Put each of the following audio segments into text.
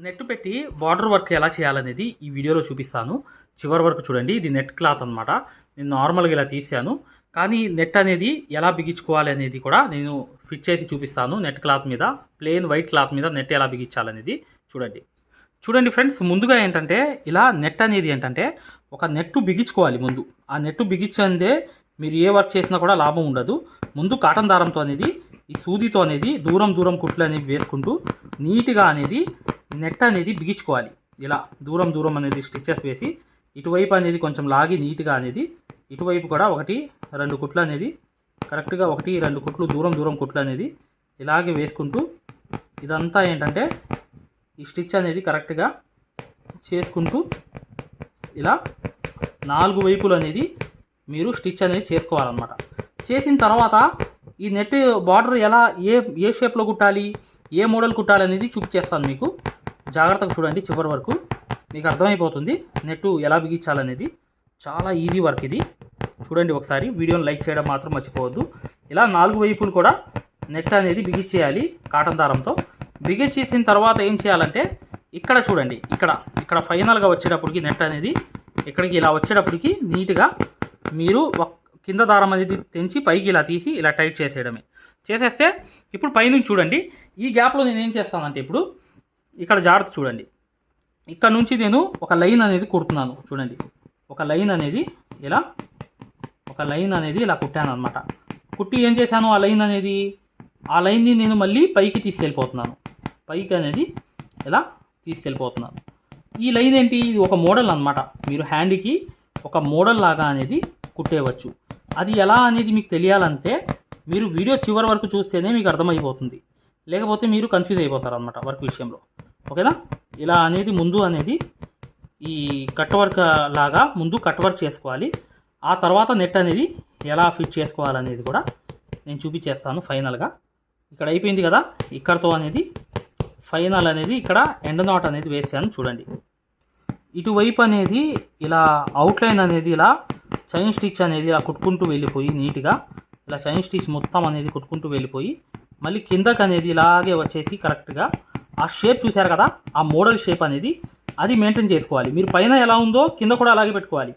Net పెట్టి border work ఎలా చేయాలనేది ఈ వీడియోలో చూపిస్తాను. చివరి వరకు చూడండి. ఇది నెట్ క్లాత్ అనమాట. నేను నార్మల్గా ఇలా తీసాను, కానీ నెట్ అనేది ఎలా బిగించుకోవాలి అనేది కూడా నేను ఫిట్ చేసి చూపిస్తాను. నెట్ క్లాత్ మీద, ప్లెయిన్ వైట్ క్లాత్ మీద నెట్ ఎలా బిగించాలనేది చూడండి. చూడండి ఫ్రెండ్స్, ముందుగా ఏంటంటే ఇలా నెట్ అనేది ఏంటంటే ఒక నెట్టు బిగించుకోవాలి. ముందు ఆ నెట్టు బిగించందే మీరు ఏ వర్క్ చేసినా కూడా లాభం ఉండదు. ముందు కాటన్ దారంతో అనేది, ఈ సూదితో అనేది దూరం దూరం కుట్లు అనేవి వేసుకుంటూ నీట్గా అనేది నెట్ అనేది బిగించుకోవాలి. ఇలా దూరం దూరం అనేది స్టిచ్చెస్ వేసి ఇటువైపు అనేది కొంచెం లాగి నీట్గా అనేది ఇటువైపు కూడా 1-2 కుట్లు అనేది కరెక్ట్గా 1-2 కుట్లు దూరం దూరం కుట్లు అనేది ఇలాగే వేసుకుంటూ ఇదంతా ఏంటంటే ఈ స్టిచ్ అనేది కరెక్ట్గా చేసుకుంటూ ఇలా 4 వైపులు అనేది మీరు స్టిచ్ అనేది చేసుకోవాలన్నమాట. చేసిన తర్వాత ఈ నెట్ బార్డర్ ఎలా ఏ షేప్లో కుట్టాలి, ఏ మోడల్ కుట్టాలి అనేది చూపించేస్తాను మీకు. జాగ్రత్తగా చూడండి, చివరి వరకు మీకు అర్థమైపోతుంది నెట్టు ఎలా బిగించాలనేది. చాలా ఈజీ వర్క్ ఇది. చూడండి ఒకసారి, వీడియోని లైక్ చేయడం మాత్రం మర్చిపోవద్దు. ఇలా 4 వైపులు కూడా నెట్ అనేది బిగించేయాలి కాటన్ దారంతో. బిగించేసిన తర్వాత ఏం చేయాలంటే ఇక్కడ చూడండి, ఇక్కడ ఫైనల్గా వచ్చేటప్పటికి నెట్ అనేది ఇక్కడికి ఇలా వచ్చేటప్పటికి నీట్గా మీరు కింద దారం అనేది తెంచి పైకి ఇలా తీసి ఇలా టైట్ చేసేయడమే. చేసేస్తే ఇప్పుడు పైనుంచి చూడండి, ఈ గ్యాప్లో నేను ఏం చేస్తానంటే ఇప్పుడు ఇక్కడ జాగ్రత్త చూడండి, ఇక్కడ నుంచి నేను ఒక లైన్ అనేది కుడుతున్నాను. చూడండి, ఒక లైన్ అనేది ఇలా కుట్టాను అనమాట. కుట్టి ఏం చేశాను, ఆ లైన్ని నేను మళ్ళీ పైకి తీసుకెళ్ళిపోతున్నాను. పైకి అనేది ఇలా తీసుకెళ్ళిపోతున్నాను. ఈ లైన్ ఏంటి, ఇది ఒక మోడల్ అనమాట. మీరు హ్యాండ్కి ఒక మోడల్ లాగా అనేది కుట్టేయవచ్చు. అది ఎలా అనేది మీకు తెలియాలంటే మీరు వీడియో చివరి వరకు చూస్తేనే మీకు అర్థమైపోతుంది. లేకపోతే మీరు కన్ఫ్యూజ్ అయిపోతారు అనమాట వర్క్ విషయంలో. ఓకేనా? ఇలా అనేది ముందు అనేది ఈ కట్ వర్క్ లాగా ముందు కట్ వర్క్ చేసుకోవాలి. ఆ తర్వాత నెట్ అనేది ఎలా ఫిట్ చేసుకోవాలనేది కూడా నేను చూపించేస్తాను ఫైనల్గా. ఇక్కడ అయిపోయింది కదా, ఇక్కడతో అనేది ఫైనల్ అనేది ఇక్కడ ఎండ్ నాట్ అనేది వేసాను. చూడండి, ఇటువైపు అనేది ఇలా అవుట్లైన్ అనేది ఇలా చైన్ స్టిచ్ అనేది ఇలా కుట్టుకుంటూ వెళ్ళిపోయి నీట్గా ఇలా చైన్ స్టిచ్ మొత్తం అనేది కుట్టుకుంటూ వెళ్ళిపోయి మళ్ళీ కిందకి అనేది ఇలాగే వచ్చేసి కరెక్ట్గా ఆ షేప్ చూశారు కదా, ఆ మోడల్ షేప్ అనేది అది మెయింటైన్ చేసుకోవాలి. మీరు పైన ఎలా ఉందో కింద కూడా అలాగే పెట్టుకోవాలి.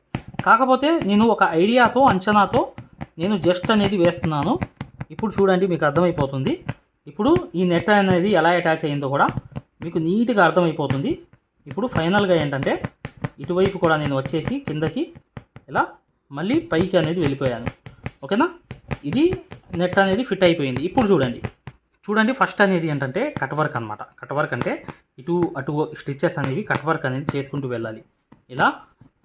కాకపోతే నేను ఒక ఐడియాతో, అంచనాతో నేను జస్ట్ అనేది వేస్తున్నాను. ఇప్పుడు చూడండి, మీకు అర్థమైపోతుంది. ఇప్పుడు ఈ నెట్ అనేది ఎలా అటాచ్ అయ్యిందో కూడా మీకు నీట్గా అర్థమైపోతుంది. ఇప్పుడు ఫైనల్గా ఏంటంటే ఇటువైపు కూడా నేను వచ్చేసి కిందకి ఇలా మళ్ళీ పైకి అనేది వెళ్ళిపోయాను. ఓకేనా? ఇది నెట్ అనేది ఫిట్ అయిపోయింది. ఇప్పుడు చూడండి ఫస్ట్ అనేది ఏంటంటే కట్ వర్క్ అనమాట. కట్ వర్క్ అంటే ఇటు అటు స్టిచ్చెస్ అనేవి కట్ వర్క్ అనేది చేసుకుంటూ వెళ్ళాలి. ఇలా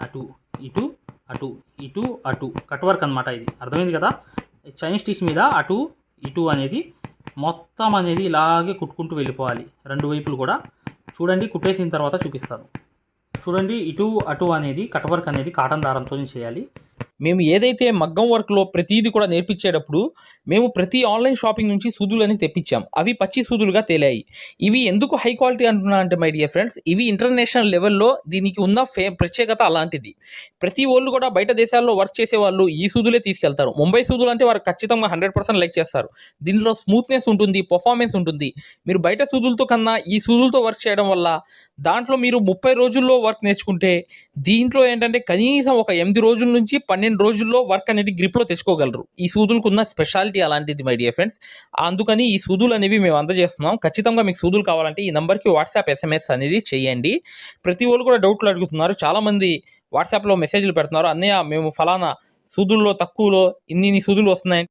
అటు ఇటు అటు ఇటు అటు కట్ వర్క్ అనమాట. ఇది అర్థమైంది కదా. చైన్ స్టిచ్ మీద అటు ఇటు అనేది మొత్తం అనేది ఇలాగే కుట్టుకుంటూ వెళ్ళిపోవాలి 2 వైపులు కూడా. చూడండి, కుట్టేసిన తర్వాత చూపిస్తాను. చూడండి, ఇటు అటు అనేది కట్ వర్క్ అనేది కాటన్ దారంతో చేయాలి. మేము ఏదైతే మగ్గం వర్క్లో ప్రతిదీ కూడా నేర్పించేటప్పుడు మేము ప్రతి ఆన్లైన్ షాపింగ్ నుంచి సూదులని తెప్పించాం. అవి పచ్చి సూదులుగా తేలాయి. ఇవి ఎందుకు హై క్వాలిటీ అంటున్నా అంటే మై డియర్ ఫ్రెండ్స్, ఇవి ఇంటర్నేషనల్ లెవెల్లో దీనికి ఉన్న ప్రత్యేకత అలాంటిది. ప్రతి వాళ్ళు కూడా బయట దేశాల్లో వర్క్ చేసే వాళ్ళు ఈ సూదులే తీసుకెళ్తారు. ముంబై సూదులు అంటే వారు ఖచ్చితంగా 100% లైక్ చేస్తారు. దీనిలో స్మూత్నెస్ ఉంటుంది, పర్ఫార్మెన్స్ ఉంటుంది. మీరు బయట సూదులతో కన్నా ఈ సూదులతో వర్క్ చేయడం వల్ల దాంట్లో మీరు 30 రోజుల్లో వర్క్ నేర్చుకుంటే దీంట్లో ఏంటంటే కనీసం ఒక 8 రోజుల నుంచి 12 రోజుల్లో వర్క్ అనేది గ్రిప్లో తెచ్చుకోగలరు. ఈ సూదులకు ఉన్న స్పెషాలిటీ అలాంటిది మై డియర్ ఫ్రెండ్స్. అందుకని ఈ సూదులు అనేవి మేము అందజేస్తున్నాం. ఖచ్చితంగా మీకు సూదులు కావాలంటే ఈ నెంబర్కి వాట్సాప్ SMS అనేది చేయండి. ప్రతి వాళ్ళు కూడా డౌట్లు అడుగుతున్నారు. చాలామంది వాట్సాప్లో మెసేజ్లు పెడుతున్నారు, అన్నయ్య మేము ఫలానా సూదుల్లో తక్కువలో ఇన్ని సూదులు వస్తున్నాయి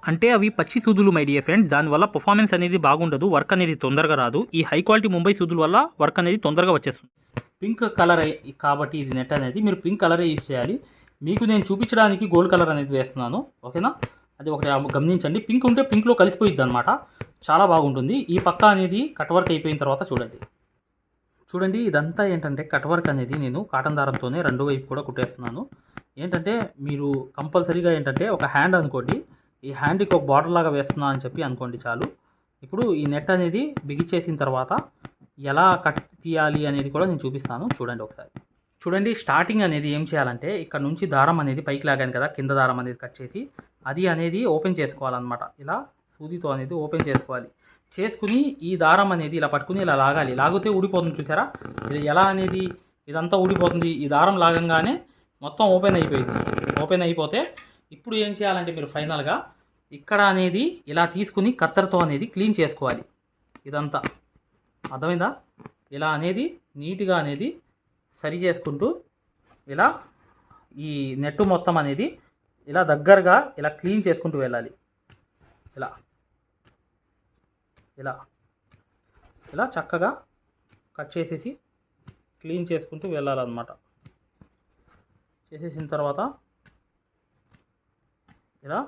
అంటే అవి పచ్చి సూదులు మై డియర్ ఫ్రెండ్స్. దానివల్ల పర్ఫార్మెన్స్ అనేది బాగుండదు, వర్క్ అనేది తొందరగా రాదు. ఈ హై క్వాలిటీ ముంబై సూదుల వల్ల వర్క్ అనేది తొందరగా వచ్చేస్తుంది. పింక్ కలర్ కాబట్టి ఇది నెట్ అనేది మీరు పింక్ కలరే యూజ్ చేయాలి. మీకు నేను చూపించడానికి గోల్డ్ కలర్ అనేది వేస్తున్నాను. ఓకేనా? అది ఒకటి గమనించండి. పింక్ ఉంటే పింక్లో కలిసిపోయిద్ది అనమాట, చాలా బాగుంటుంది. ఈ పక్క అనేది కట్ వర్క్ అయిపోయిన తర్వాత చూడండి ఇదంతా ఏంటంటే కట్ వర్క్ అనేది నేను కాటన్ దారంతోనే 2 వైపు కూడా కుట్టేస్తున్నాను. ఏంటంటే మీరు కంపల్సరీగా ఏంటంటే ఒక హ్యాండ్ అనుకోండి, ఈ హ్యాండ్కి ఒక బార్డర్ లాగా వేస్తున్నా అని చెప్పి అనుకోండి చాలు. ఇప్పుడు ఈ నెట్ అనేది బిగించేసిన తర్వాత ఎలా కట్ తీయాలి అనేది కూడా నేను చూపిస్తాను. చూడండి ఒకసారి. చూడండి, స్టార్టింగ్ అనేది ఏం చేయాలంటే ఇక్కడ నుంచి దారం అనేది పైకి లాగాను కదా, కింద దారం అనేది కట్ చేసి అది అనేది ఓపెన్ చేసుకోవాలన్నమాట. ఇలా సూదితో అనేది ఓపెన్ చేసుకోవాలి. చేసుకుని ఈ దారం అనేది ఇలా పట్టుకుని ఇలా లాగాలి. లాగితే ఊడిపోతుంది చూసారా, ఇది ఎలా అనేది ఇదంతా ఊడిపోతుంది. ఈ దారం లాగంగానే మొత్తం ఓపెన్ అయిపోయింది. ఓపెన్ అయిపోతే ఇప్పుడు ఏం చేయాలంటే మీరు ఫైనల్గా ఇక్కడ అనేది ఇలా తీసుకుని కత్తెరతో అనేది క్లీన్ చేసుకోవాలి. ఇదంతా అర్థమైందా? ఇలా అనేది నీట్గా అనేది సరి చేసుకుంటూ ఇలా ఈ నెట్టు మొత్తం అనేది ఇలా దగ్గరగా ఇలా క్లీన్ చేసుకుంటూ వెళ్ళాలి. ఇలా ఇలా ఇలా చక్కగా కట్ చేసేసి క్లీన్ చేసుకుంటూ వెళ్ళాలన్నమాట. చేసేసిన తర్వాత ఇలా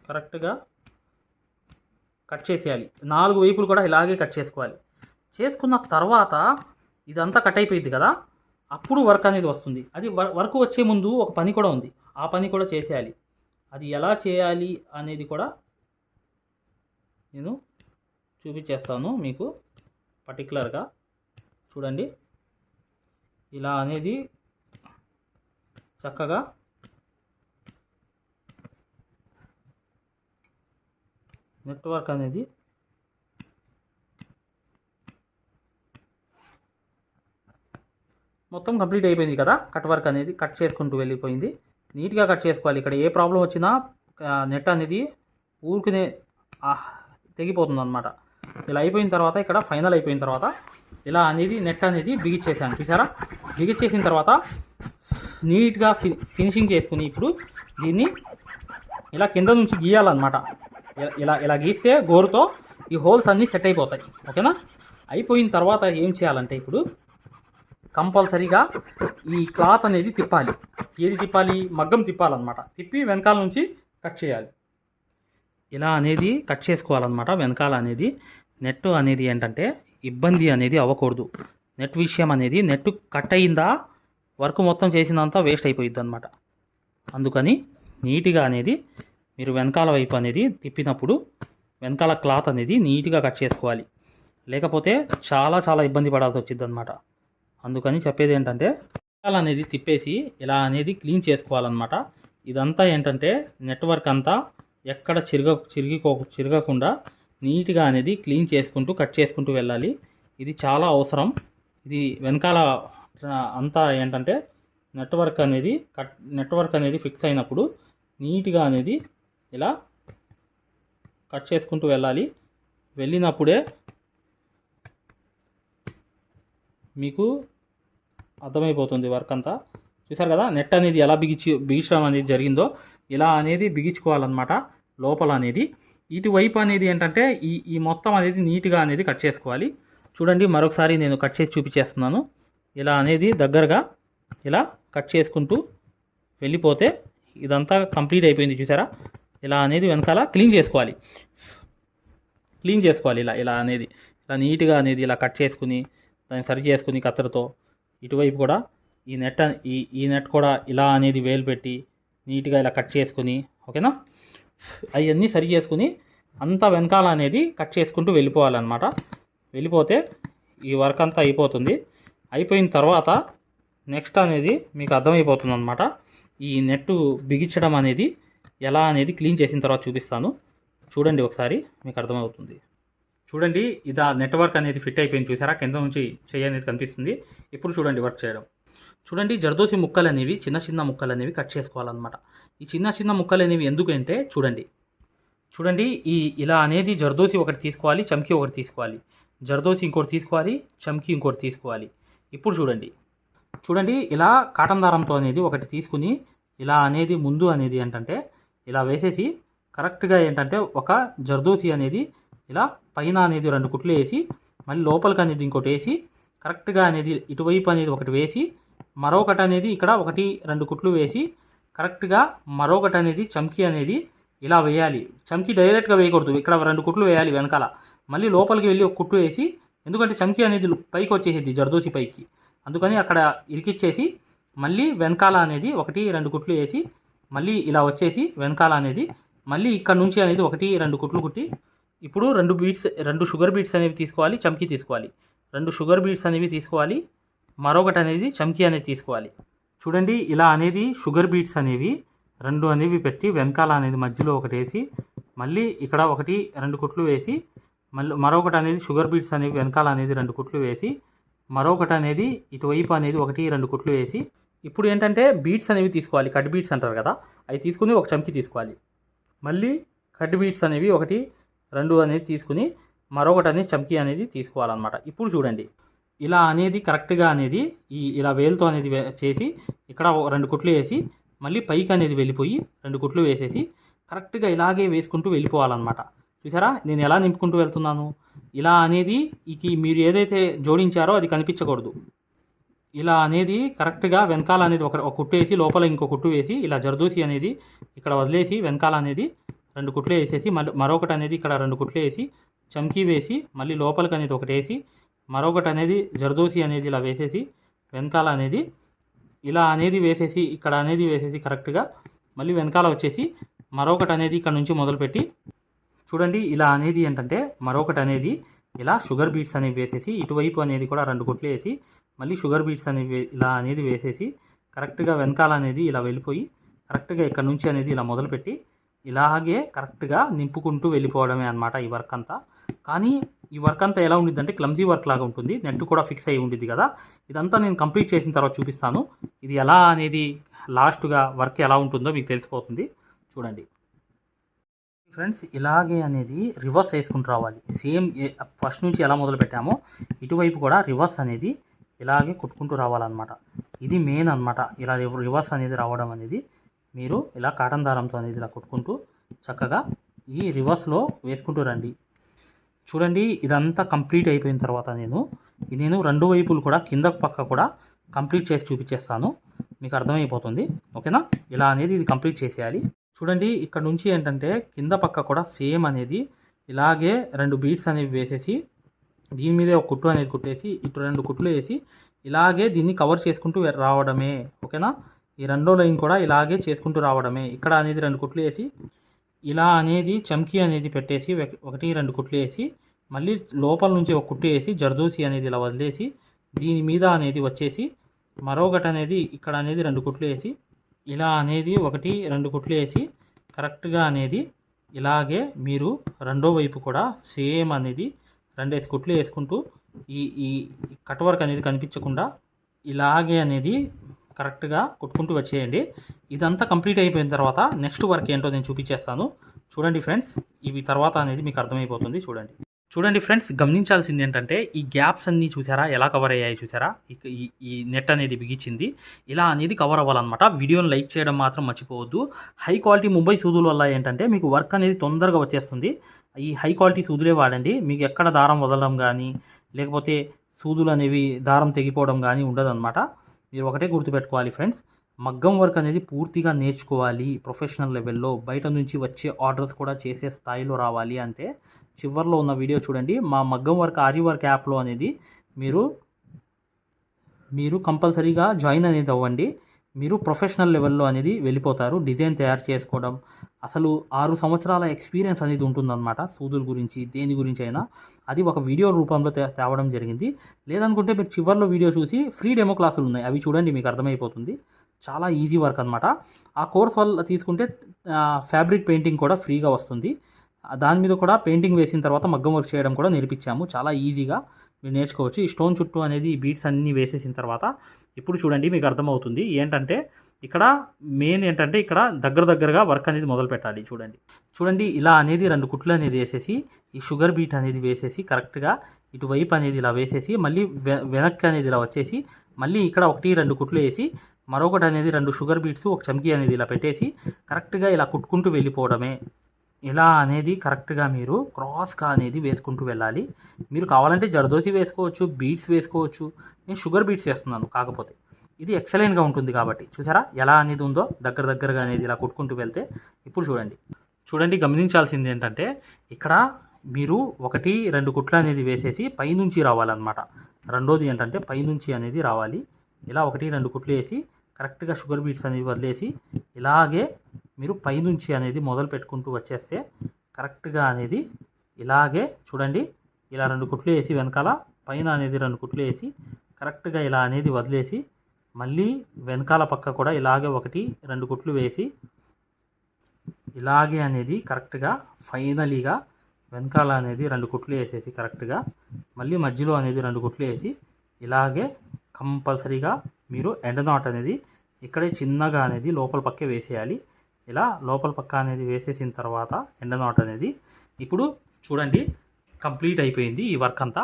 కరెక్ట్గా కట్ చేసేయాలి. 4 వైపులు కూడా ఇలాగే కట్ చేసుకోవాలి. చేసుకున్న తర్వాత ఇదంతా కట్ అయిపోయింది కదా, అప్పుడు వర్క్ అనేది వస్తుంది. అది వర్క్ వచ్చే ముందు ఒక పని కూడా ఉంది, ఆ పని కూడా చేసేయాలి. అది ఎలా చేయాలి అనేది కూడా నేను చూపించేస్తాను మీకు పర్టికులర్గా. చూడండి, ఇలా అనేది చక్కగా నెట్వర్క్ అనేది మొత్తం కంప్లీట్ అయిపోయింది కదా. కట్ వర్క్ అనేది కట్ చేసుకుంటూ వెళ్ళిపోయింది. నీట్గా కట్ చేసుకోవాలి. ఇక్కడ ఏ ప్రాబ్లం వచ్చినా నెట్ అనేది ఊరికనే తెగిపోతుంది అనమాట. ఇలా అయిపోయిన తర్వాత ఇక్కడ ఫైనల్ అయిపోయిన తర్వాత ఇలా అనేది నెట్ అనేది బిగిచ్చేసాను చూసారా. బిగిచ్చేసిన తర్వాత నీట్గా ఫినిషింగ్ చేసుకుని ఇప్పుడు దీన్ని ఇలా కింద నుంచి గీయాలన్నమాట. ఇలా ఇలా గీస్తే గోరుతో ఈ హోల్స్ అన్నీ సెట్ అయిపోతాయి. ఓకేనా? అయిపోయిన తర్వాత ఏం చేయాలంటే ఇప్పుడు కంపల్సరీగా ఈ క్లాత్ అనేది తిప్పాలి. ఏది తిప్పాలి? మగ్గం తిప్పాలన్నమాట. తిప్పి వెనకాల నుంచి కట్ చేయాలి. ఇలా అనేది కట్ చేసుకోవాలన్నమాట. వెనకాల అనేది నెట్ అనేది ఏంటంటే ఇబ్బంది అనేది అవ్వకూడదు. నెట్ విషయం అనేది నెట్ కట్ అయిందా వర్క్ మొత్తం చేసినంత వేస్ట్ అయిపోయిద్ది అనమాట. అందుకని నీట్గా అనేది మీరు వెనకాల వైపు అనేది తిప్పినప్పుడు వెనకాల క్లాత్ అనేది నీట్గా కట్ చేసుకోవాలి. లేకపోతే చాలా చాలా ఇబ్బంది పడాల్సి వచ్చింది అనమాట. అందుకని చెప్పేది ఏంటంటే వెనకాల అనేది తిప్పేసి ఇలా అనేది క్లీన్ చేసుకోవాలన్నమాట. ఇదంతా ఏంటంటే నెట్వర్క్ అంతా ఎక్కడ చిరగకుండా నీట్గా అనేది క్లీన్ చేసుకుంటూ కట్ చేసుకుంటూ వెళ్ళాలి. ఇది చాలా అవసరం. ఇది వెనకాల అంతా ఏంటంటే నెట్వర్క్ అనేది ఫిక్స్ అయినప్పుడు నీట్గా అనేది ఇలా కట్ చేసుకుంటూ వెళ్ళాలి. వెళ్ళినప్పుడే మీకు అర్థమైపోతుంది వర్క్ అంతా. చూసారు కదా, నెట్ అనేది ఎలా బిగించడం అనేది జరిగిందో ఇలా అనేది బిగించుకోవాలన్నమాట. లోపల అనేది ఇటువైపు అనేది ఏంటంటే ఈ మొత్తం అనేది నీట్గా అనేది కట్ చేసుకోవాలి. చూడండి, మరొకసారి నేను కట్ చేసి చూపించేస్తున్నాను. ఇలా అనేది దగ్గరగా ఇలా కట్ చేసుకుంటూ వెళ్ళిపోతే ఇదంతా కంప్లీట్ అయిపోయింది. చూసారా, ఇలా అనేది వెనకాల క్లీన్ చేసుకోవాలి. ఇలా అనేది ఇలా నీట్గా అనేది ఇలా కట్ చేసుకుని దాన్ని సరి చేసుకుని కత్తెరతో ఇటువైపు కూడా ఈ నెట్ కూడా ఇలా అనేది వేలు పెట్టి నీట్గా ఇలా కట్ చేసుకుని, ఓకేనా, అవన్నీ సరి చేసుకుని అంతా వెనకాల అనేది కట్ చేసుకుంటూ వెళ్ళిపోవాలన్నమాట. వెళ్ళిపోతే ఈ వర్క్ అంతా అయిపోతుంది. అయిపోయిన తర్వాత నెక్స్ట్ అనేది మీకు అర్థమైపోతుంది అనమాట. ఈ నెట్ బిగించడం అనేది ఎలా అనేది క్లీన్ చేసిన తర్వాత చూపిస్తాను. చూడండి, ఒకసారి మీకు అర్థమవుతుంది. చూడండి, ఇది నెట్వర్క్ అనేది ఫిట్ అయిపోయింది. చూసారా, కింద నుంచి చెయ్యి అనేది కనిపిస్తుంది. ఇప్పుడు చూడండి వర్క్ చేయడం. చూడండి, జర్దోసి ముక్కలు అనేవి చిన్న చిన్న ముక్కలు అనేవి కట్ చేసుకోవాలన్నమాట. ఈ చిన్న చిన్న ముక్కలు అనేవి ఎందుకంటే చూడండి ఇలా అనేది జర్దోసి ఒకటి తీసుకోవాలి, చమ్కీ ఒకటి తీసుకోవాలి, జర్దోసి ఇంకోటి తీసుకోవాలి, చమ్కీ ఇంకోటి తీసుకోవాలి. ఇప్పుడు చూడండి ఇలా కాటన్ దారంతో అనేది ఒకటి తీసుకుని ఇలా అనేది ముందు అనేది ఏంటంటే ఇలా వేసేసి కరెక్ట్గా ఏంటంటే ఒక జర్దోసి అనేది ఇలా పైన అనేది 2 కుట్లు వేసి మళ్ళీ లోపలికి అనేది ఇంకోటి వేసి కరెక్ట్గా అనేది ఇటువైపు అనేది ఒకటి వేసి మరొకటి అనేది ఇక్కడ 1-2 కుట్లు వేసి కరెక్ట్గా మరొకటి అనేది చమ్కీ అనేది ఇలా వేయాలి. చమ్కీ డైరెక్ట్గా వేయకూడదు, ఇక్కడ 2 కుట్లు వేయాలి వెనకాల. మళ్ళీ లోపలికి వెళ్ళి ఒక కుట్టు వేసి, ఎందుకంటే చమ్కీ అనేది పైకి వచ్చేసేది జర్దోసి పైకి, అందుకని అక్కడ ఇరికిచ్చేసి మళ్ళీ వెనకాల అనేది 1-2 కుట్లు వేసి మళ్ళీ ఇలా వచ్చేసి వెనకాల అనేది మళ్ళీ ఇక్కడ నుంచి అనేది 1-2 కుట్లు కుట్టి ఇప్పుడు 2 షుగర్ బీట్స్ అనేవి తీసుకోవాలి, చమ్కీ తీసుకోవాలి. 2 షుగర్ బీట్స్ అనేవి తీసుకోవాలి, మరొకటి అనేది చమ్కీ అనేది తీసుకోవాలి. చూడండి, ఇలా అనేది షుగర్ బీట్స్ అనేవి 2 అనేవి పెట్టి వెనకాల అనేది మధ్యలో ఒకటి వేసి మళ్ళీ ఇక్కడ 1 2 కుట్లు వేసి మళ్ళీ మరొకటి అనేది షుగర్ బీట్స్ అనేవి వెనకాల అనేది 2 కుట్లు వేసి మరొకటి అనేది ఇటువైపు అనేది 1 2 కుట్లు వేసి ఇప్పుడు ఏంటంటే బీట్స్ అనేవి తీసుకోవాలి. కట్ బీట్స్ అంటారు కదా, అవి తీసుకుని ఒక చమ్కి తీసుకోవాలి. మళ్ళీ కట్ బీట్స్ అనేవి 1 2 అనేది తీసుకుని మరొకటి అనేది చమ్కీ అనేది తీసుకోవాలన్నమాట. ఇప్పుడు చూడండి ఇలా అనేది కరెక్ట్గా అనేది ఇలా వేలుతో అనేది చేసి ఇక్కడ 2 కుట్లు వేసి మళ్ళీ పైకి అనేది వెళ్ళిపోయి 2 కుట్లు వేసేసి కరెక్ట్గా ఇలాగే వేసుకుంటూ వెళ్ళిపోవాలన్నమాట. చూసారా నేను ఎలా నింపుకుంటూ వెళ్తున్నాను. ఇలా అనేది మీరు ఏదైతే జోడించారో అది కనిపించకూడదు. ఇలా అనేది కరెక్ట్గా వెనకాల అనేది ఒక కుట్టు వేసి లోపల ఇంకో కుట్టు వేసి ఇలా జర్దోసి అనేది ఇక్కడ వదిలేసి వెనకాల అనేది 2 కుట్లు వేసేసి మరొకటి అనేది ఇక్కడ 2 కుట్లు వేసి చమ్కీ వేసి మళ్ళీ లోపలికి అనేది ఒకటి వేసి మరొకటి అనేది జర్దోసి అనేది ఇలా వేసేసి వెనకాల అనేది ఇలా అనేది వేసేసి ఇక్కడ అనేది వేసేసి కరెక్ట్గా మళ్ళీ వెనకాల వచ్చేసి మరొకటి అనేది ఇక్కడ నుంచి మొదలుపెట్టి చూడండి ఇలా అనేది ఏంటంటే మరొకటి అనేది ఇలా షుగర్ బీట్స్ అనేవి వేసేసి ఇటువైపు అనేది కూడా 2 కుట్లు వేసి మళ్ళీ షుగర్ బీట్స్ అనేవి ఇలా అనేది వేసేసి కరెక్ట్గా వెనకాల అనేది ఇలా వెళ్ళిపోయి కరెక్ట్గా ఇక్కడ నుంచి అనేది ఇలా మొదలుపెట్టి ఇలాగే కరెక్ట్గా నింపుకుంటూ వెళ్ళిపోవడమే అనమాట ఈ వర్క్ అంతా. కానీ ఈ వర్క్ అంతా ఎలా ఉండిద్దంటే క్లమ్జీ వర్క్ లాగా ఉంటుంది. నెట్ కూడా ఫిక్స్ అయ్యి ఉండిద్ది కదా. ఇదంతా నేను కంప్లీట్ చేసిన తర్వాత చూపిస్తాను. ఇది ఎలా అనేది లాస్ట్గా వర్క్ ఎలా ఉంటుందో మీకు తెలిసిపోతుంది. చూడండి ఫ్రెండ్స్ ఇలాగే అనేది రివర్స్ వేసుకుంటూ రావాలి. సేమ్ ఫస్ట్ నుంచి ఎలా మొదలు పెట్టామో ఇటువైపు కూడా రివర్స్ అనేది ఇలాగే కుట్టుకుంటూ రావాలన్నమాట. ఇది మెయిన్ అనమాట. ఇలా రివర్స్ అనేది రావడం అనేది మీరు ఇలా కాటన్ దారంతో అనేది ఇలా కుట్టుకుంటూ చక్కగా ఈ రివర్స్లో వేసుకుంటూ రండి. చూడండి ఇదంతా కంప్లీట్ అయిపోయిన తర్వాత నేను 2 వైపులు కూడా కింద పక్క కూడా కంప్లీట్ చేసి చూపించేస్తాను. మీకు అర్థమైపోతుంది. ఓకేనా. ఇలా అనేది ఇది కంప్లీట్ చేసేయాలి. చూడండి ఇక్కడ నుంచి ఏంటంటే కింద పక్క కూడా సేమ్ అనేది ఇలాగే 2 బీట్స్ అనేవి వేసేసి దీని మీదే ఒక కుట్టు అనేది కుట్టేసి ఇటు 2 కుట్లు వేసి ఇలాగే దీన్ని కవర్ చేసుకుంటూ రావడమే. ఓకేనా. ఈ రెండో లైన్ కూడా ఇలాగే చేసుకుంటూ రావడమే. ఇక్కడ అనేది 2 కుట్లు వేసి ఇలా అనేది చమ్కీ అనేది పెట్టేసి 1 2 కుట్లు వేసి మళ్ళీ లోపల నుంచి ఒక కుట్టు వేసి జర్దోసి అనేది ఇలా వదిలేసి దీని మీద అనేది వచ్చేసి మరొకటి అనేది ఇక్కడ అనేది 2 కుట్లు వేసి ఇలా అనేది 1 2 కుట్లు వేసి కరెక్ట్గా అనేది ఇలాగే మీరు రెండో వైపు కూడా సేమ్ అనేది 2 కుట్లు వేసుకుంటూ ఈ కట్ వర్క్ అనేది కనిపించకుండా ఇలాగే అనేది కరెక్ట్గా కుట్టుకుంటూ వచ్చేయండి. ఇదంతా కంప్లీట్ అయిపోయిన తర్వాత నెక్స్ట్ వర్క్ ఏంటో నేను చూపించేస్తాను. చూడండి ఫ్రెండ్స్ ఇవి తర్వాత అనేది మీకు అర్థమైపోతుంది. చూడండి ఫ్రెండ్స్ గమనించాల్సింది ఏంటంటే ఈ గ్యాప్స్ అన్నీ చూసారా ఎలా కవర్ అయ్యాయి చూసారా. ఈ నెట్ అనేది బిగించింది ఇలా అనేది కవర్ అవ్వాలన్నమాట. వీడియోని లైక్ చేయడం మాత్రం మర్చిపోవద్దు. హై క్వాలిటీ ముంబై సూదుల వల్ల ఏంటంటే మీకు వర్క్ అనేది తొందరగా వచ్చేస్తుంది. ఈ హై క్వాలిటీ సూదులే వాడండి. మీకు ఎక్కడ దారం వదలడం కానీ లేకపోతే సూదులు అనేవి దారం తెగిపోవడం కానీ ఉండదన్నమాట. మీరు ఒకటే గుర్తుపెట్టుకోవాలి ఫ్రెండ్స్, మగ్గం వర్క్ అనేది పూర్తిగా నేర్చుకోవాలి. ప్రొఫెషనల్ లెవెల్లో బయట నుంచి వచ్చే ఆర్డర్స్ కూడా చేసే స్థాయిలో రావాలి అంటే చివర్లో ఉన్న వీడియో చూడండి. మా మగ్గం వర్క్ ఆరి వర్క్ యాప్లో అనేది మీరు కంపల్సరీగా జాయిన్ అనేది అవ్వండి. మీరు ప్రొఫెషనల్ లెవెల్లో అనేది వెళ్ళిపోతారు. డిజైన్ తయారు చేసుకోవడం అసలు 6 సంవత్సరాల ఎక్స్పీరియన్స్ అనేది ఉంటుందన్నమాట. సూదుల గురించి దేని గురించి అయినా అది ఒక వీడియో రూపంలో తేవడం జరిగింది. లేదనుకుంటే మీరు చివర్లో వీడియో చూసి ఫ్రీ డెమో క్లాసులు ఉన్నాయి, అవి చూడండి, మీకు అర్థమైపోతుంది. చాలా ఈజీ వర్క్ అనమాట. ఆ కోర్స్ వల్ల తీసుకుంటే ఫ్యాబ్రిక్ పెయింటింగ్ కూడా ఫ్రీగా వస్తుంది. దాని మీద కూడా పెయింటింగ్ వేసిన తర్వాత మగ్గం వర్క్ చేయడం కూడా నేర్పించాము. చాలా ఈజీగా మీరు నేర్చుకోవచ్చు. ఈ స్టోన్ చుట్టూ అనేది ఈ బీట్స్ అన్నీ వేసేసిన తర్వాత ఇప్పుడు చూడండి మీకు అర్థమవుతుంది ఏంటంటే ఇక్కడ మెయిన్ ఏంటంటే ఇక్కడ దగ్గరగా వర్క్ అనేది మొదలు పెట్టాలి. చూడండి ఇలా అనేది 2 కుట్లు అనేది వేసేసి ఈ షుగర్ బీట్ అనేది వేసేసి కరెక్ట్గా ఇటువైపు అనేది ఇలా వేసేసి మళ్ళీ వెనక్కి అనేది ఇలా వచ్చేసి మళ్ళీ ఇక్కడ 1 2 కుట్లు వేసి మరొకటి అనేది 2 షుగర్ బీట్స్ ఒక చమ్కీ అనేది ఇలా పెట్టేసి కరెక్ట్గా ఇలా కుట్టుకుంటూ వెళ్ళిపోవడమే. ఇలా అనేది కరెక్ట్గా మీరు క్రాస్గా అనేది వేసుకుంటూ వెళ్ళాలి. మీరు కావాలంటే జర్దోసి వేసుకోవచ్చు, బీట్స్ వేసుకోవచ్చు. నేను షుగర్ బీట్స్ వేస్తున్నాను, కాకపోతే ఇది ఎక్సలెంట్గా ఉంటుంది కాబట్టి. చూసారా ఎలా అనేది ఉందో దగ్గరగా అనేది ఇలా కుట్టుకుంటూ వెళ్తే. ఇప్పుడు చూడండి గమనించాల్సింది ఏంటంటే ఇక్కడ మీరు 1 2 కుట్లు అనేది వేసేసి పైనుంచి రావాలన్నమాట. రెండోది ఏంటంటే పైనుంచి అనేది రావాలి. ఇలా 1 2 కుట్లు వేసి కరెక్ట్గా షుగర్ బీట్స్ అనేది వదిలేసి ఇలాగే మీరు పైనుంచి అనేది మొదలు పెట్టుకుంటూ వచ్చేస్తే కరెక్ట్గా అనేది ఇలాగే చూడండి ఇలా 2 కుట్లు వేసి వెనకాల పైన అనేది 2 కుట్లు వేసి కరెక్ట్గా ఇలా అనేది వదిలేసి మళ్ళీ వెనకాల పక్క కూడా ఇలాగే 1 2 కుట్లు వేసి ఇలాగే అనేది కరెక్ట్గా ఫైనలీగా వెనకాల అనేది 2 కుట్లు వేసేసి కరెక్ట్గా మళ్ళీ మధ్యలో అనేది 2 కుట్లు వేసి ఇలాగే కంపల్సరీగా మీరు ఎండ్ నాట్ అనేది ఇక్కడే చిన్నగా అనేది లోపల పక్కే వేసేయాలి. ఇలా లోపల పక్క అనేది వేసేసిన తర్వాత ఎండ్ నాట్ అనేది ఇప్పుడు చూడండి కంప్లీట్ అయిపోయింది ఈ వర్క్ అంతా.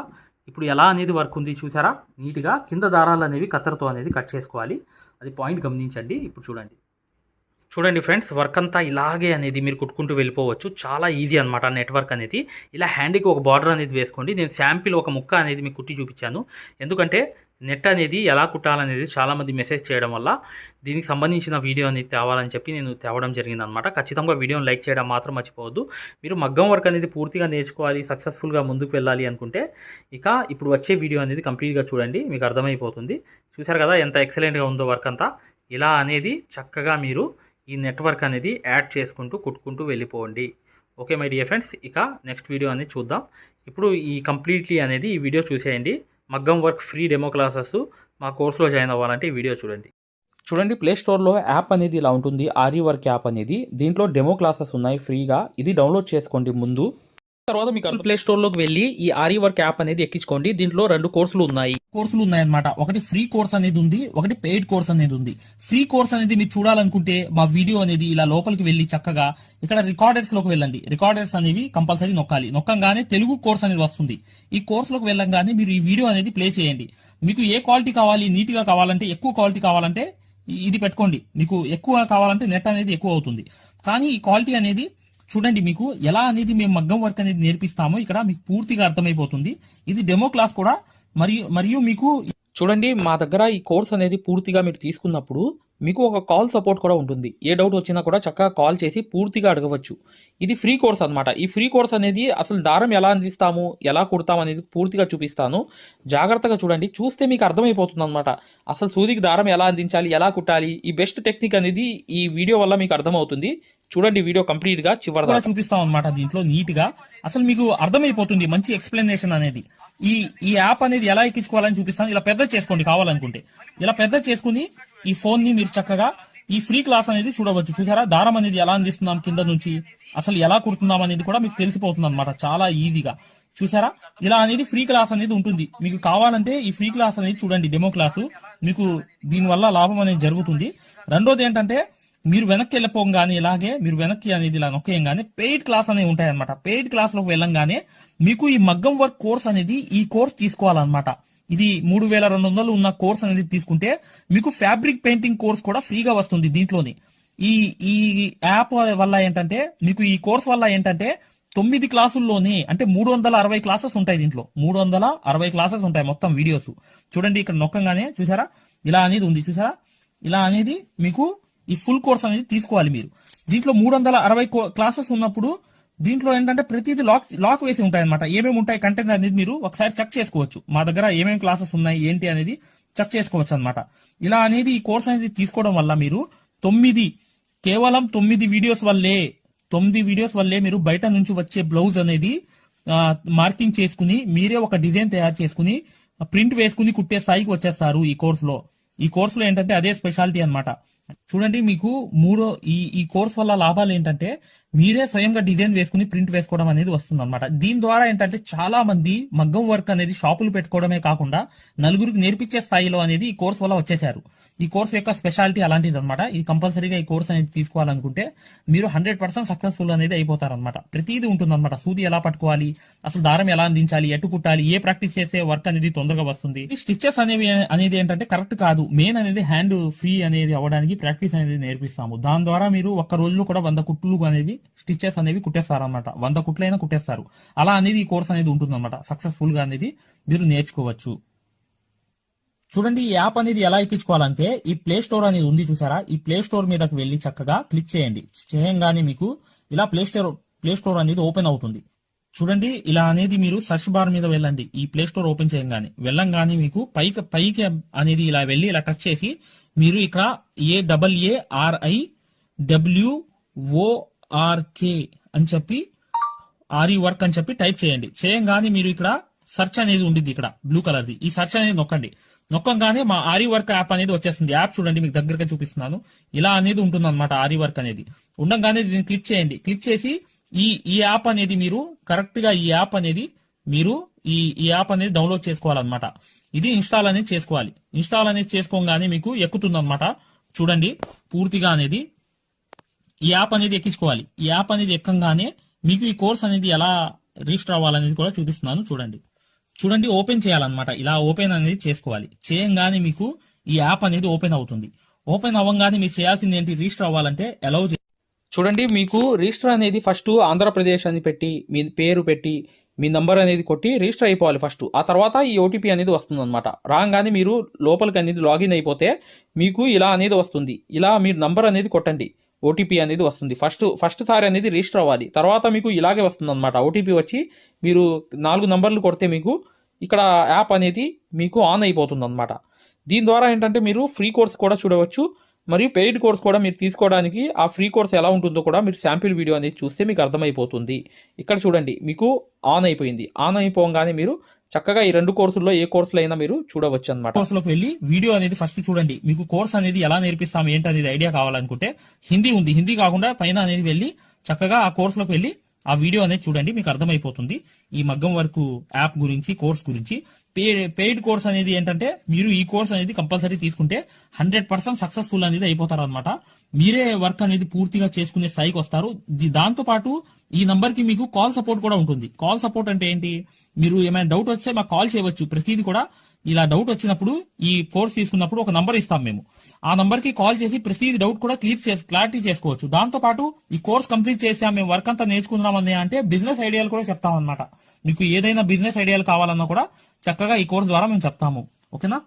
ఇప్పుడు ఎలా అనేది వర్క్ ఉంది చూసారా, నీట్గా కింద దారాలు అనేవి కత్తెరతో అనేది కట్ చేసుకోవాలి. అది పాయింట్ గమనించండి. ఇప్పుడు చూడండి ఫ్రెండ్స్, వర్క్ అంతా ఇలాగే అనేది మీరు కుట్టుకుంటూ వెళ్ళిపోవచ్చు. చాలా ఈజీ అనమాట నెట్వర్క్ అనేది. ఇలా హ్యాండ్కి ఒక బార్డర్ అనేది వేసుకోండి. నేను శాంపిల్ ఒక ముక్క అనేది మీకు కుట్టి చూపించాను. ఎందుకంటే నెట్ అనేది ఎలా కుట్టాలనేది చాలామంది మెసేజ్ చేయడం వల్ల దీనికి సంబంధించిన వీడియో అనేది తేవాలని చెప్పి నేను తేవడం జరిగిందనమాట. ఖచ్చితంగా వీడియోని లైక్ చేయడం మాత్రం మర్చిపోవద్దు. మీరు మగ్గం వర్క్ అనేది పూర్తిగా నేర్చుకోవాలి, సక్సెస్ఫుల్గా ముందుకు వెళ్ళాలి అనుకుంటే ఇప్పుడు వచ్చే వీడియో అనేది కంప్లీట్గా చూడండి, మీకు అర్థమైపోతుంది. చూసారు కదా ఎంత ఎక్సలెంట్గా ఉందో వర్క్ అంతా. ఇలా అనేది చక్కగా మీరు ఈ నెట్వర్క్ అనేది యాడ్ చేసుకుంటూ కుట్టుకుంటూ వెళ్ళిపోండి. Okay my dear friends, next video అనేది చూద్దాం. ఇప్పుడు కంప్లీట్లీ అనేది ఈ వీడియో చూసేయండి. మగ్గం వర్క్ ఫ్రీ డెమో క్లాసెస్ మా కోర్సులో జాయిన్ అవ్వాలంటే ఈ వీడియో చూడండి. ప్లే స్టోర్లో యాప్ అనేది ఇలా ఉంటుంది, ఆరి వర్క్ యాప్ అనేది. దీంట్లో డెమో క్లాసెస్ ఉన్నాయి ఫ్రీగా. ఇది డౌన్లోడ్ చేసుకోండి ముందు. తర్వాత మీకు ప్లే స్టోర్లోకి వెళ్ళి ఈ ఆరి వర్క్ యాప్ అనేది ఎక్కించుకోండి. దీంట్లో 2 కోర్సులు ఉన్నాయన్నమాట. ఒకటి ఫ్రీ కోర్స్ అనేది ఉంది, ఒకటి పెయిడ్ కోర్స్ అనేది ఉంది. ఫ్రీ కోర్స్ అనేది మీరు చూడాలనుకుంటే మా వీడియో అనేది ఇలా లోపలికి వెళ్ళి చక్కగా ఇక్కడ రికార్డర్స్ లోకి వెళ్ళండి. రికార్డర్స్ అనేవి కంపల్సరీ నొక్కంగానే తెలుగు కోర్స్ అనేది వస్తుంది. ఈ కోర్స్ లోకి వెళ్ళంగానే మీరు ఈ వీడియో అనేది ప్లే చేయండి. మీకు ఏ క్వాలిటీ కావాలి, నీట్ గా కావాలంటే, ఎక్కువ క్వాలిటీ కావాలంటే ఇది పెట్టుకోండి. మీకు ఎక్కువ కావాలంటే నెట్ అనేది ఎక్కువ అవుతుంది. కానీ ఈ క్వాలిటీ అనేది చూడండి, మీకు ఎలా అనేది మేము మగ్గం వర్క్ అనేది నేర్పిస్తామో ఇక్కడ మీకు పూర్తిగా అర్థమైపోతుంది. ఇది డెమో క్లాస్ కూడా. మరియు మీకు చూడండి, మా దగ్గర ఈ కోర్స్ అనేది పూర్తిగా మీరు తీసుకున్నప్పుడు మీకు ఒక కాల్ సపోర్ట్ కూడా ఉంటుంది. ఏ డౌట్ వచ్చినా కూడా చక్కగా కాల్ చేసి పూర్తిగా అడగవచ్చు. ఇది ఫ్రీ కోర్స్ అనమాట. ఈ ఫ్రీ కోర్స్ అనేది అసలు దారం ఎలా అందిస్తాము, ఎలా కుడతాము అనేది పూర్తిగా చూపిస్తాను. జాగ్రత్తగా చూడండి, చూస్తే మీకు అర్థమైపోతుంది అనమాట. అసలు సూదికి దారం ఎలా అందించాలి, ఎలా కుట్టాలి, ఈ బెస్ట్ టెక్నిక్ అనేది ఈ వీడియో వల్ల మీకు అర్థమవుతుంది. చూడండి వీడియో కంప్లీట్ గా చివరిగా చూపిస్తాం అనమాట. దీంట్లో నీట్ గా అసలు మీకు అర్థమైపోతుంది, మంచి ఎక్స్ప్లెనేషన్ అనేది. ఈ యాప్ అనేది ఎలా ఎక్కించుకోవాలని చూపిస్తాను. ఇలా పెద్ద చేసుకోండి కావాలనుకుంటే. ఇలా పెద్ద చేసుకుని ఈ ఫోన్ ని మీరు చక్కగా ఈ ఫ్రీ క్లాస్ అనేది చూడవచ్చు. చూసారా, దారం అనేది ఎలా అందిస్తున్నాం కింద నుంచి, అసలు ఎలా కుడుతున్నాం అనేది కూడా మీకు తెలిసిపోతుంది అనమాట చాలా ఈజీగా. చూసారా, ఇలా అనేది ఫ్రీ క్లాస్ అనేది ఉంటుంది. మీకు కావాలంటే ఈ ఫ్రీ క్లాస్ అనేది చూడండి, డెమో క్లాసు. మీకు దీనివల్ల లాభం అనేది జరుగుతుంది. రెండోది ఏంటంటే, మీరు వెనక్కి వెళ్ళిపోగానే ఇలాగే మీరు వెనక్కి అనేది ఇలా నొక్కేయంగానే పెయిడ్ క్లాస్ అనేవి ఉంటాయన్నమాట. పెయిడ్ క్లాస్ లోకి వెళ్ళంగానే మీకు ఈ మగ్గం వర్క్ కోర్స్ అనేది ఈ కోర్స్ తీసుకోవాలన్నమాట. ఇది 3200 ఉన్న కోర్స్ అనేది తీసుకుంటే మీకు ఫ్యాబ్రిక్ పెయింటింగ్ కోర్స్ కూడా ఫ్రీగా వస్తుంది దీంట్లోని. ఈ యాప్ వల్ల ఏంటంటే, మీకు ఈ కోర్స్ వల్ల ఏంటంటే 9 క్లాసుల్లోనే అంటే 360 క్లాసెస్ ఉంటాయి. దీంట్లో 360 క్లాసెస్ ఉంటాయి మొత్తం వీడియోస్. చూడండి ఇక్కడ నొక్కంగానే చూసారా ఇలా అనేది ఉంది. చూసారా, ఇలా అనేది మీకు ఈ ఫుల్ కోర్స్ అనేది తీసుకోవాలి మీరు. దీంట్లో 360 క్లాసెస్ ఉన్నప్పుడు దీంట్లో ఏంటంటే ప్రతిదీ లాక్ వేసి ఉంటాయి అనమాట. ఏమేమి ఉంటాయి కంటెంట్ అనేది మీరు ఒకసారి చెక్ చేసుకోవచ్చు. మా దగ్గర ఏమేమి క్లాసెస్ ఉన్నాయి ఏంటి అనేది చెక్ చేసుకోవచ్చు అనమాట. ఇలా అనేది ఈ కోర్స్ అనేది తీసుకోవడం వల్ల మీరు కేవలం 9 వీడియోస్ వల్లే మీరు బయట నుంచి వచ్చే బ్లౌజ్ అనేది మార్కింగ్ చేసుకుని మీరే ఒక డిజైన్ తయారు చేసుకుని ప్రింట్ వేసుకుని కుట్టే స్థాయికి వచ్చేస్తారు ఈ కోర్సులో ఏంటంటే అదే స్పెషాలిటీ అన్నమాట. చూడండి, మీకు ఈ కోర్స్ వల్ల లాభాలు ఏంటంటే మీరే స్వయంగా డిజైన్ వేసుకుని ప్రింట్ వేసుకోవడం అనేది వస్తుంది అనమాట. దీని ద్వారా ఏంటంటే చాలా మంది మగ్గం వర్క్ అనేది షాపులు పెట్టుకోవడమే కాకుండా నలుగురికి నేర్పించే స్థాయిలో అనేది ఈ కోర్స్ వల్ల వచ్చేసారు. ఈ కోర్స్ యొక్క స్పెషాలిటీ అలాంటిది అనమాట. ఇది కంపల్సరీగా ఈ కోర్స్ అనేది తీసుకోవాలనుకుంటే మీరు 100% సక్సెస్ఫుల్ అనేది అయిపోతారనమాట. ప్రతిదీ ఉంటుందన్నమాట. సూది ఎలా పట్టుకోవాలి, అసలు దారం ఎలా అందించాలి, ఎటు కుట్టాలి, ఏ ప్రాక్టీస్ చేస్తే వర్క్ అనేది తొందరగా వస్తుంది. ఈ స్టిచెస్ అనేది ఏంటంటే కరెక్ట్ కాదు. మెయిన్ అనేది హ్యాండ్ ఫ్రీ అనేది అవ్వడానికి ప్రాక్టీస్ అనేది నేర్పిస్తాము. దాని ద్వారా మీరు ఒక్క రోజులో కూడా 100 కుట్లు అనేవి స్టిచెస్ అనేవి కుట్టేస్తారనమాట. 100 కుట్లైనా కుట్టేస్తారు. అలా అనేది ఈ కోర్స్ అనేది ఉంటుందన్నమాట. సక్సెస్ఫుల్ గా అనేది మీరు నేర్చుకోవచ్చు. చూడండి, ఈ యాప్ అనేది ఎలా ఎక్కించుకోవాలంటే ఈ ప్లే స్టోర్ అనేది ఉంది చూసారా, ఈ ప్లే స్టోర్ మీదకి వెళ్ళి చక్కగా క్లిక్ చేయండి. చేయంగానే మీకు ఇలా ప్లే స్టోర్ అనేది ఓపెన్ అవుతుంది. చూడండి, ఇలా అనేది మీరు సర్చ్ బార్ మీద వెళ్ళండి. ఈ ప్లే స్టోర్ ఓపెన్ చేయంగానే వెళ్ళంగానే మీకు పైకి అనేది ఇలా వెళ్ళి ఇలా టచ్ చేసి మీరు ఇక్కడ AARIWORK అని చెప్పి ఆరి వర్క్ అని చెప్పి టైప్ చేయండి. చేయంగానే మీరు ఇక్కడ సెర్చ్ అనేది ఉండిద్ది, ఇక్కడ బ్లూ కలర్ది. ఈ సెర్చ్ అనేది నొక్కండి. నొక్కంగానే మా ఆరి వర్క్ యాప్ అనేది వచ్చేస్తుంది. యాప్ చూడండి, మీకు దగ్గరగా చూపిస్తున్నాను. ఇలా అనేది ఉంటుంది అనమాట ఆరి వర్క్ అనేది. ఉండగానే దీన్ని క్లిక్ చేయండి. క్లిక్ చేసి ఈ యాప్ అనేది మీరు కరెక్ట్ గా ఈ యాప్ అనేది మీరు ఈ యాప్ అనేది డౌన్లోడ్ చేసుకోవాలన్నమాట. ఇది ఇన్స్టాల్ అనేది చేసుకోవాలి. ఇన్స్టాల్ అనేది చేసుకోగానే మీకు ఎక్కుతుంది అనమాట. చూడండి పూర్తిగా అనేది ఈ యాప్ అనేది ఎక్కించుకోవాలి. ఈ యాప్ అనేది ఎక్కగానే మీకు ఈ కోర్స్ అనేది ఎలా రిజిస్టర్ అవ్వాలనేది కూడా చూపిస్తున్నాను. చూడండి ఓపెన్ చేయాలన్నమాట. ఇలా ఓపెన్ అనేది చేసుకోవాలి. చేయంగానే మీకు ఈ యాప్ అనేది ఓపెన్ అవుతుంది. ఓపెన్ అవ్వగానే మీరు చేయాల్సింది ఏంటి, రిజిస్టర్ అవ్వాలంటే అలౌ చూడండి, మీకు రిజిస్టర్ అనేది ఫస్ట్ ఆంధ్రప్రదేశ్ అని పెట్టి మీ పేరు పెట్టి మీ నంబర్ అనేది కొట్టి రిజిస్టర్ అయిపోవాలి ఫస్ట్. ఆ తర్వాత ఈ ఓటీపీ అనేది వస్తుంది అనమాట. రాగానే మీరు లోపలికి అనేది లాగిన్ అయిపోతే మీకు ఇలా అనేది వస్తుంది. ఇలా మీరు నంబర్ అనేది కొట్టండి, ఓటీపీ అనేది వస్తుంది. ఫస్ట్ సారి అనేది రిజిస్టర్ అవ్వాలి. తర్వాత మీకు ఇలాగే వస్తుంది అనమాట. ఓటీపీ వచ్చి మీరు 4 నంబర్లు కొడితే మీకు ఇక్కడ యాప్ అనేది మీకు ఆన్ అయిపోతుంది అనమాట. దీని ద్వారా ఏంటంటే మీరు ఫ్రీ కోర్స్ కూడా చూడవచ్చు, మరియు పెయిడ్ కోర్స్ కూడా మీరు తీసుకోవడానికి ఆ ఫ్రీ కోర్స్ ఎలా ఉంటుందో కూడా మీరు శాంపిల్ వీడియో అనేది చూస్తే మీకు అర్థమైపోతుంది. ఇక్కడ చూడండి మీకు ఆన్ అయిపోయింది. ఆన్ అయిపోగానే మీరు చక్కగా ఈ 2 కోర్సుల్లో ఏ కోర్సులో అయినా మీరు చూడవచ్చు అనమాట. కోర్సులోకి వెళ్ళి వీడియో అనేది ఫస్ట్ చూడండి. మీకు కోర్స్ అనేది ఎలా నేర్పిస్తాం ఏంటి అనేది ఐడియా కావాలనుకుంటే హిందీ ఉంది, హిందీ కాకుండా పైన అనేది వెళ్ళి చక్కగా ఆ కోర్సులోకి వెళ్ళి ఆ వీడియో అనేది చూడండి, మీకు అర్థమైపోతుంది ఈ మగ్గం వర్క్ యాప్ గురించి, కోర్స్ గురించి. పెయిడ్ కోర్స్ అనేది ఏంటంటే మీరు ఈ కోర్స్ అనేది కంపల్సరీ తీసుకుంటే 100% సక్సెస్ఫుల్ అనేది అయిపోతారు అనమాట. మీరే వర్క్ అనేది పూర్తిగా చేసుకునే స్థాయికి వస్తారు. దాంతో పాటు ఈ నంబర్ కి మీకు కాల్ సపోర్ట్ కూడా ఉంటుంది. కాల్ సపోర్ట్ అంటే ఏంటి, మీరు ఏమైనా డౌట్ వస్తే మాకు కాల్ చేయవచ్చు. ప్రతిదీ కూడా ఇలా డౌట్ వచ్చినప్పుడు ఈ కోర్స్ తీసుకున్నప్పుడు ఒక నంబర్ ఇస్తాం మేము. ఆ నంబర్ కి కాల్ చేసి ప్రతి డౌట్ కూడా క్లారిటీ చేసుకోవచ్చు. దాంతో పాటు ఈ కోర్స్ కంప్లీట్ చేసాం, మేము వర్క్ అంతా నేర్చుకున్నామని అంటే బిజినెస్ ఐడియాలు కూడా చెప్తాం అనమాట. మీకు ఏదైనా బిజినెస్ ఐడియాలు కావాలన్నా కూడా చక్కగా ఈ కోర్స్ ద్వారా మేము చెప్తాము. ఓకేనా?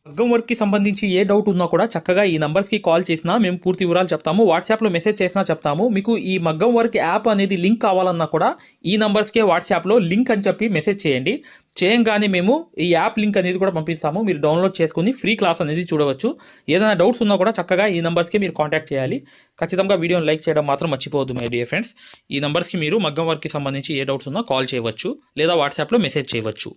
మగ్గం వర్క్కి సంబంధించి ఏ డౌట్ ఉన్నా కూడా చక్కగా ఈ నంబర్స్కి కాల్ చేసినా మేము పూర్తి వివరాలు చెప్తాము. వాట్సాప్లో మెసేజ్ చేసినా చెప్తాము. మీకు ఈ మగ్గం వర్క్ యాప్ అనేది లింక్ కావాలన్నా కూడా ఈ నంబర్స్కే వాట్సాప్లో లింక్ అని చెప్పి మెసేజ్ చేయండి. చేయంగానే మేము ఈ యాప్ లింక్ అనేది కూడా పంపిస్తాము. మీరు డౌన్లోడ్ చేసుకుని ఫ్రీ క్లాస్ అనేది చూడవచ్చు. ఏదైనా డౌట్స్ ఉన్నా కూడా చక్కగా ఈ నంబర్స్కి మీరు కాంటాక్ట్ చేయాలి. ఖచ్చితంగా వీడియోని లైక్ చేయడం మాత్రం మర్చిపోవద్దు మై డియర్ ఫ్రెండ్స్. ఈ నంబర్స్కి మీరు మగ్గం వర్క్కి సంబంధించి ఏ డౌట్స్ ఉన్నా కాల్ చేయవచ్చు లేదా వాట్సాప్లో మెసేజ్ చేయవచ్చు.